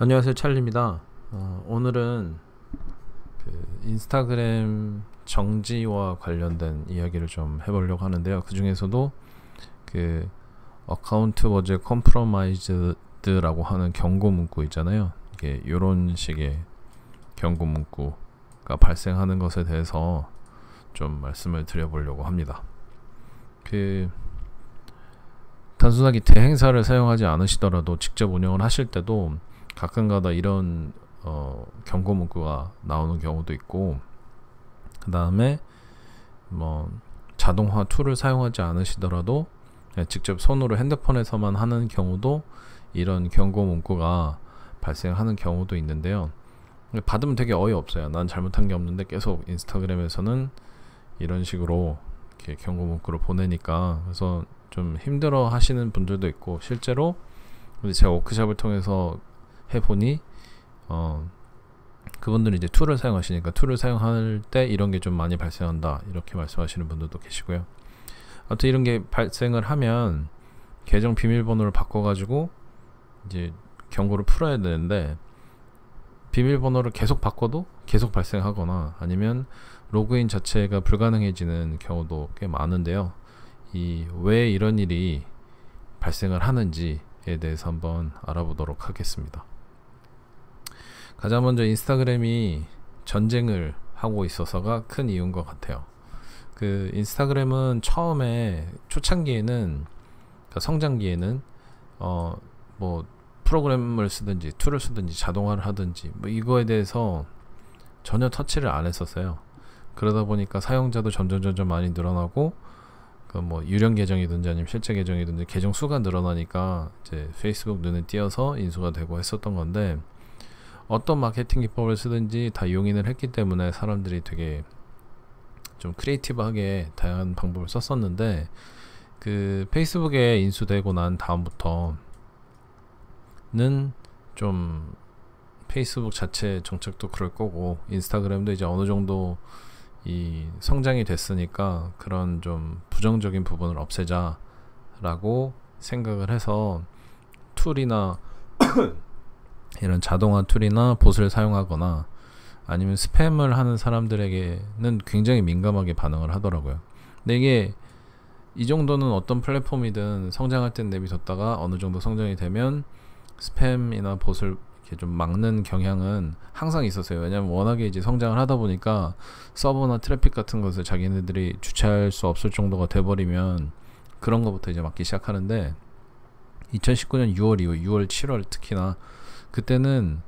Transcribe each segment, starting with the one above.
안녕하세요, 찰리입니다. 오늘은 인스타그램 정지와 관련된 이야기를 좀 해보려고 하는데요. 그 중에서도 그 어카운트 워즈 컴프로마이즈드라고 하는 경고 문구 있잖아요. 이게 이런 식의 경고 문구가 발생하는 것에 대해서 좀 말씀을 드려보려고 합니다. 단순하게 대행사를 사용하지 않으시더라도 직접 운영을 하실 때도 가끔가다 이런 경고 문구가 나오는 경우도 있고, 그 다음에 자동화 툴을 사용하지 않으시더라도 그냥 직접 손으로 핸드폰에서만 하는 경우도 이런 경고 문구가 발생하는 경우도 있는데요. 받으면 되게 어이없어요. 난 잘못한 게 없는데 계속 인스타그램에서는 이런 식으로 이렇게 경고 문구를 보내니까, 그래서 좀 힘들어 하시는 분들도 있고, 실제로 제가 워크숍을 통해서 해보니 그분들이 이제 툴을 사용하시니까 툴을 사용할 때 이런 게 좀 많이 발생한다, 이렇게 말씀하시는 분들도 계시고요. 아무튼 이런 게 발생을 하면 계정 비밀번호를 바꿔가지고 이제 경고를 풀어야 되는데, 비밀번호를 계속 바꿔도 계속 발생하거나 아니면 로그인 자체가 불가능해지는 경우도 꽤 많은데요. 왜 이런 일이 발생을 하는지에 대해서 한번 알아보도록 하겠습니다. 가장 먼저 인스타그램이 전쟁을 하고 있어서가 큰 이유인 것 같아요. 인스타그램은 처음에 초창기에는, 성장기에는 프로그램을 쓰든지 툴을 쓰든지 자동화를 하든지 이거에 대해서 전혀 터치를 안 했었어요. 그러다 보니까 사용자도 점점 많이 늘어나고, 유령 계정이든지 아니면 실제 계정이든지 계정 수가 늘어나니까 이제 페이스북 눈에 띄어서 인수가 되고 했었던 건데, 어떤 마케팅 기법을 쓰든지 다 용인을 했기 때문에 사람들이 되게 좀 크리에이티브하게 다양한 방법을 썼었는데, 페이스북에 인수되고 난 다음부터는 좀 페이스북 자체 정책도 그럴 거고, 인스타그램도 이제 어느 정도 이 성장이 됐으니까 그런 좀 부정적인 부분을 없애자라고 생각을 해서 툴이나 이런 자동화 툴이나 봇을 사용하거나 아니면 스팸을 하는 사람들에게는 굉장히 민감하게 반응을 하더라고요. 근데 이게 이 정도는 어떤 플랫폼이든 성장할 땐 내비뒀다가 어느 정도 성장이 되면 스팸이나 봇을 이렇게 좀 막는 경향은 항상 있었어요. 왜냐면 워낙에 이제 성장을 하다 보니까 서버나 트래픽 같은 것을 자기네들이 주체할 수 없을 정도가 돼버리면 그런 것부터 이제 막기 시작하는데, 2019년 6월 이후 6월 7월 특히나 그때는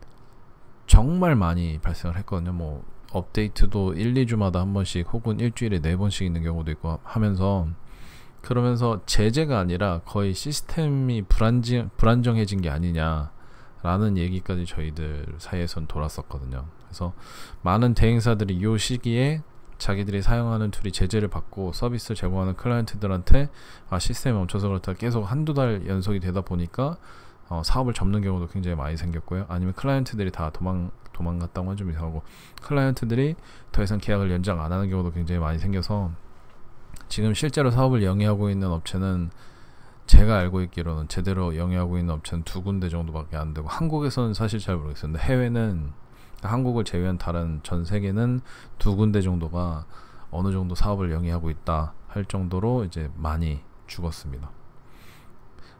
정말 많이 발생을 했거든요. 업데이트도 1, 2주마다 한 번씩 혹은 일주일에 4번씩 있는 경우도 있고 하면서, 그러면서 제재가 아니라 거의 시스템이 불안정해진 게 아니냐라는 얘기까지 저희들 사이에선 돌았었거든요. 그래서 많은 대행사들이 이 시기에 자기들이 사용하는 툴이 제재를 받고 서비스를 제공하는 클라이언트들한테 시스템이 멈춰서 그렇다 계속 한두 달 연속이 되다 보니까 사업을 접는 경우도 굉장히 많이 생겼고요. 아니면 클라이언트들이 다 도망갔다고 하면 좀 이상하고, 클라이언트들이 더 이상 계약을 연장 안 하는 경우도 굉장히 많이 생겨서 지금 실제로 사업을 영위하고 있는 업체는, 제가 알고 있기로는 제대로 영위하고 있는 업체는 2군데 정도밖에 안 되고, 한국에서는 사실 잘 모르겠어요. 근데 해외는, 한국을 제외한 다른 전 세계는 2군데 정도가 어느 정도 사업을 영위하고 있다 할 정도로 이제 많이 죽었습니다.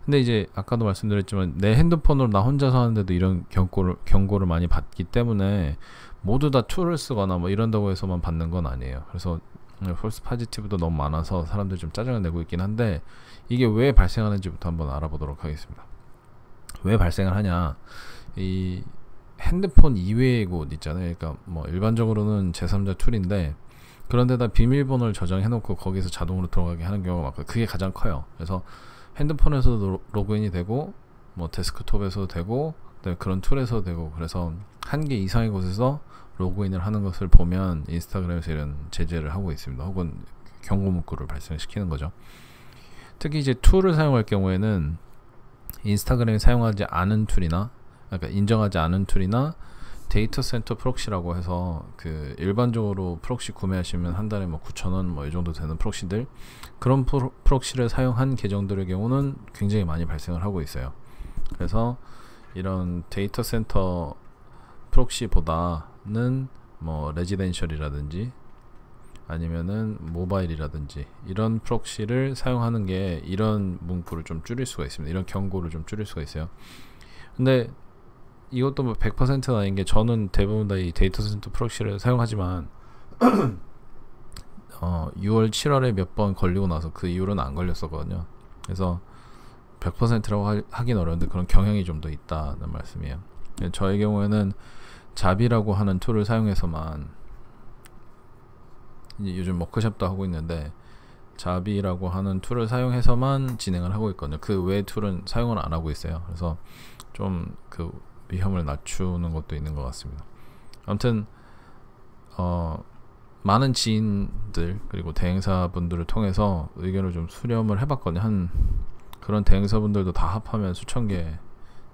근데 이제 아까도 말씀드렸지만 내 핸드폰으로 나 혼자서 하는데도 이런 경고를 많이 받기 때문에 모두 다 툴을 쓰거나 이런다고 해서만 받는 건 아니에요. 그래서 폴스 파지티브도 너무 많아서 사람들이 좀 짜증을 내고 있긴 한데, 이게 왜 발생하는지부터 한번 알아보도록 하겠습니다. 왜 발생을 하냐, 이 핸드폰 이외의 곳 있잖아요. 그러니까 일반적으로는 제3자 툴인데, 그런데다 비밀번호를 저장해놓고 거기서 자동으로 들어가게 하는 경우가 많고, 그게 가장 커요. 그래서 핸드폰에서도 로그인이 되고 데스크톱에서도 되고 그런 툴에서도 되고, 그래서 한 개 이상의 곳에서 로그인을 하는 것을 보면 인스타그램에서 이런 제재를 하고 있습니다. 혹은 경고 문구를 발생시키는 거죠. 특히 이제 툴을 사용할 경우에는 인스타그램이 사용하지 않은 툴이나, 그러니까 인정하지 않은 툴이나 데이터 센터 프록시라고 해서 일반적으로 프록시 구매하시면 한 달에 9,000원 이 정도 되는 프록시들, 그런 프록시를 사용한 계정들의 경우는 굉장히 많이 발생을 하고 있어요. 그래서 이런 데이터 센터 프록시보다는 뭐 레지덴셜이라든지 아니면은 모바일이라든지 이런 프록시를 사용하는 게 이런 문구를 좀 줄일 수가 있습니다. 이런 경고를 좀 줄일 수가 있어요. 근데 이것도 뭐 100%는 아닌 게 저는 대부분 다 이 데이터 센터 프록시를 사용하지만 6월 7월에 몇 번 걸리고 나서 그 이후로는 안 걸렸었거든요. 그래서 100%라고 하긴 어려운데 그런 경향이 좀 더 있다는 말씀이에요. 저의 경우에는 잡이라고 하는 툴을 사용해서만 요즘 워크숍도 하고 있는데 잡이라고 하는 툴을 사용해서만 진행을 하고 있거든요. 그 외의 툴은 사용을 안 하고 있어요. 그래서 좀 그 위험을 낮추는 것도 있는 것 같습니다. 아무튼 많은 지인들 그리고 대행사분들을 통해서 의견을 좀 수렴을 해봤거든요. 그런 대행사분들도 다 합하면 수천 개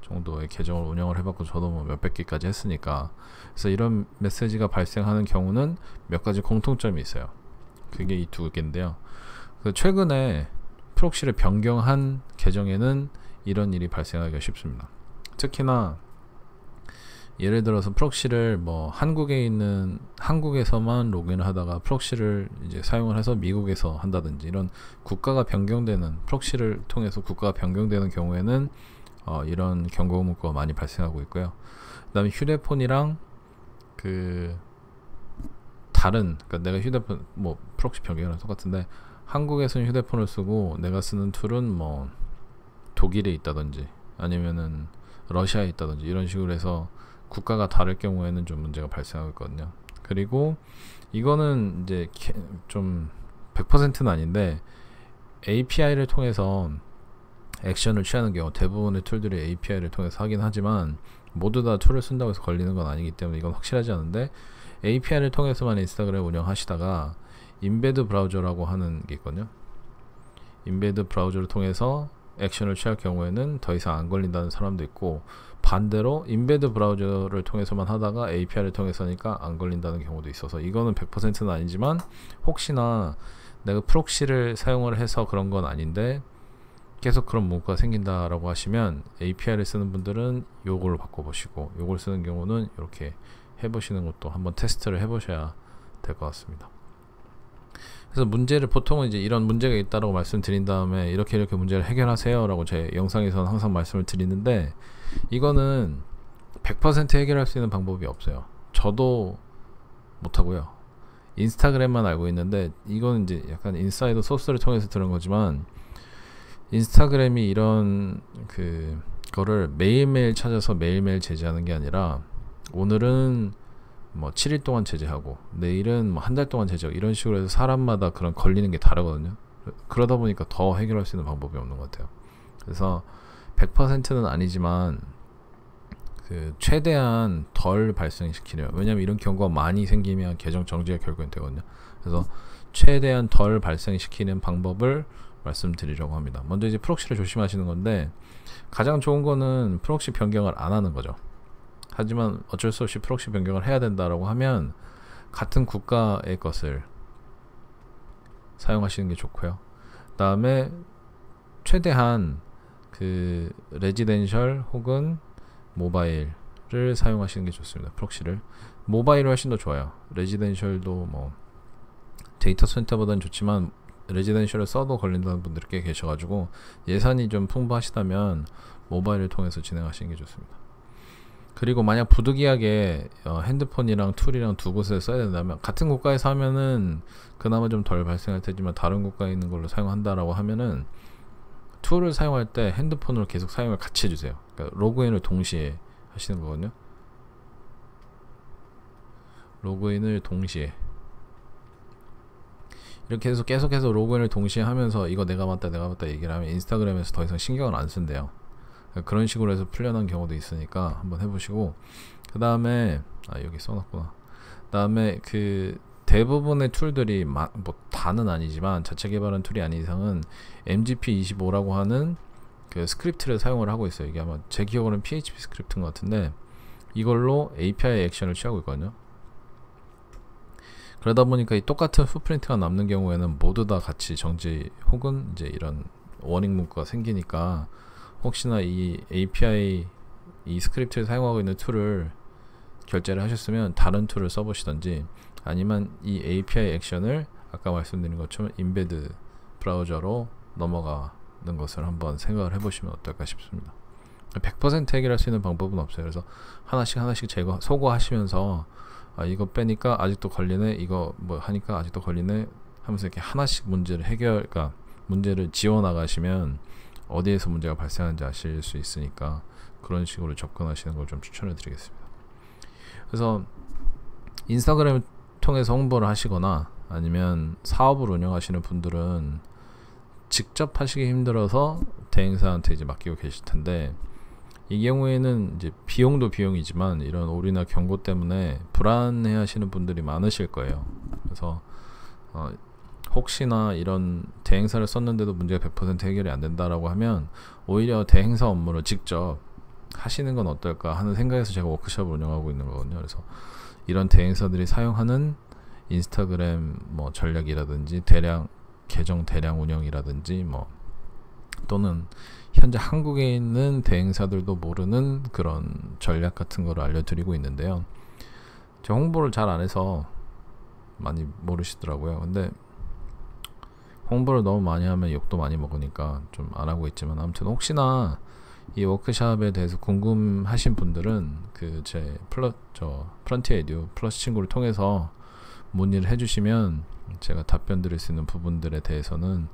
정도의 계정을 운영을 해봤고 저도 뭐 몇백 개까지 했으니까. 그래서 이런 메시지가 발생하는 경우는 몇 가지 공통점이 있어요. 그게 이 두 개인데요. 최근에 프록시를 변경한 계정에는 이런 일이 발생하기가 쉽습니다. 특히나 예를 들어서 프록시를 뭐 한국에서만 로그인을 하다가 프록시를 이제 사용을 해서 미국에서 한다든지 이런 국가가 변경되는 프록시를 통해서 국가가 변경되는 경우에는 이런 경고 문구가 많이 발생하고 있고요. 그다음에 휴대폰이랑 그러니까 내가 휴대폰 뭐 프록시 변경이랑 똑같은데 한국에서는 휴대폰을 쓰고 내가 쓰는 툴은 뭐 독일에 있다든지 아니면은 러시아에 있다든지 이런 식으로 해서 국가가 다를 경우에는 좀 문제가 발생하고 있거든요. 그리고 이거는 이제 좀 100%는 아닌데 API를 통해서 액션을 취하는 경우 대부분의 툴들이 API를 통해서 하긴 하지만 모두 다 툴을 쓴다고 해서 걸리는 건 아니기 때문에 이건 확실하지 않은데 API를 통해서만 인스타그램 운영하시다가 인베드 브라우저라고 하는 게 있거든요. 인베드 브라우저를 통해서 액션을 취할 경우에는 더 이상 안 걸린다는 사람도 있고 반대로 인베드 브라우저를 통해서만 하다가 API를 통해서니까 안 걸린다는 경우도 있어서 이거는 100%는 아니지만 혹시나 내가 프록시를 사용을 해서 그런 건 아닌데 계속 그런 문구가 생긴다라고 하시면 API를 쓰는 분들은 요걸 바꿔보시고 요걸 쓰는 경우는 이렇게 해보시는 것도 한번 테스트를 해보셔야 될 것 같습니다. 그래서 문제를 보통은 이제 이런 문제가 있다라고 말씀드린 다음에 이렇게 문제를 해결하세요 라고 제 영상에서는 항상 말씀을 드리는데 이거는 100% 해결할 수 있는 방법이 없어요. 저도 못하고요. 인스타그램만 알고 있는데 이건 이제 약간 인사이더 소스를 통해서 들은 거지만 인스타그램이 이런 거를 매일매일 찾아서 매일매일 제재하는 게 아니라 오늘은 뭐 7일 동안 제재하고 내일은 뭐 한 달 동안 제재하고 이런 식으로 해서 사람마다 그런 걸리는 게 다르거든요. 그러다 보니까 더 해결할 수 있는 방법이 없는 것 같아요. 그래서 100%는 아니지만 최대한 덜 발생시키려면 왜냐면 이런 경우가 많이 생기면 계정 정지가 결국엔 되거든요. 그래서 최대한 덜 발생시키는 방법을 말씀드리려고 합니다. 먼저 이제 프록시를 조심하시는 건데 가장 좋은 거는 프록시 변경을 안 하는 거죠. 하지만 어쩔 수 없이 프록시 변경을 해야 된다라고 하면 같은 국가의 것을 사용하시는 게 좋고요. 그 다음에 최대한 레지덴셜 혹은 모바일을 사용하시는 게 좋습니다. 프록시를 모바일을 훨씬 더 좋아요. 레지덴셜도 뭐 데이터 센터보다는 좋지만 레지덴셜을 써도 걸린다는 분들이 꽤 계셔가지고 예산이 좀 풍부하시다면 모바일을 통해서 진행하시는 게 좋습니다. 그리고 만약 부득이하게 핸드폰이랑 툴이랑 두 곳에 써야 된다면 같은 국가에서 하면은 그나마 좀 덜 발생할 테지만 다른 국가에 있는 걸로 사용한다라고 하면은 툴을 사용할 때 핸드폰으로 계속 사용을 같이 해주세요. 그러니까 로그인을 동시에 하시는 거거든요. 로그인을 동시에 이렇게 해서 계속해서 로그인을 동시에 하면서 이거 내가 맞다 얘기를 하면 인스타그램에서 더 이상 신경을 안 쓴대요. 그런 식으로 해서 풀려난 경우도 있으니까 한번 해보시고 그 다음에 여기 써놨구나. 그 다음에 대부분의 툴들이 뭐 다는 아니지만 자체 개발한 툴이 아닌 이상은 MGP25라고 하는 스크립트를 사용을 하고 있어요. 이게 아마 제 기억으로는 PHP 스크립트인 것 같은데 이걸로 API 액션을 취하고 있거든요. 그러다 보니까 이 똑같은 풋프린트가 남는 경우에는 모두 다 같이 정지 혹은 이제 이런 워닝 문구가 생기니까 혹시나 이 API 이 스크립트를 사용하고 있는 툴을 결제를 하셨으면 다른 툴을 써보시던지, 아니면 이 API 액션을 아까 말씀드린 것처럼 인베드 브라우저로 넘어가는 것을 한번 생각을 해보시면 어떨까 싶습니다. 100% 해결할 수 있는 방법은 없어요. 그래서 하나씩 소거하시면서 이거 빼니까 아직도 걸리네, 이거 뭐 하니까 아직도 걸리네 하면서 이렇게 하나씩 그러니까 문제를 지워 나가시면 어디에서 문제가 발생하는지 아실 수 있으니까 그런 식으로 접근하시는 걸 좀 추천을 드리겠습니다. 그래서 인스타그램을 통해서 홍보를 하시거나 아니면 사업을 운영하시는 분들은 직접 하시기 힘들어서 대행사한테 이제 맡기고 계실 텐데, 이 경우에는 이제 비용도 비용이지만 이런 오류나 경고 때문에 불안해 하시는 분들이 많으실 거예요. 그래서 혹시나 이런 대행사를 썼는데도 문제가 100% 해결이 안 된다라고 하면 오히려 대행사 업무를 직접 하시는 건 어떨까 하는 생각에서 제가 워크숍을 운영하고 있는 거거든요. 그래서 이런 대행사들이 사용하는 인스타그램 뭐 전략이라든지 계정 대량 운영이라든지 뭐 또는 현재 한국에 있는 대행사들도 모르는 그런 전략 같은 거를 알려드리고 있는데요. 제가 홍보를 잘 안 해서 많이 모르시더라고요. 근데 홍보를 너무 많이 하면 욕도 많이 먹으니까 좀 안 하고 있지만, 아무튼 혹시나 이 워크샵에 대해서 궁금하신 분들은 제 프런티어 에듀 플러스 친구를 통해서 문의를 해주시면 제가 답변 드릴 수 있는 부분들에 대해서는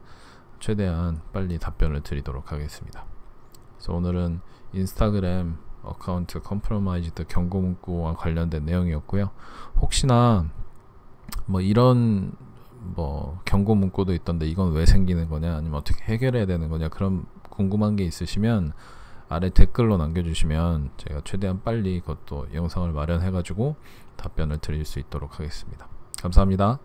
최대한 빨리 답변을 드리도록 하겠습니다. 그래서 오늘은 인스타그램 어카운트 컴프로마이즈드 경고 문구와 관련된 내용이었고요. 혹시나 뭐 이런 경고 문구도 있던데 이건 왜 생기는 거냐, 아니면 어떻게 해결해야 되는 거냐, 그런 궁금한 게 있으시면 아래 댓글로 남겨주시면 제가 최대한 빨리 그것도 영상을 마련해 가지고 답변을 드릴 수 있도록 하겠습니다. 감사합니다.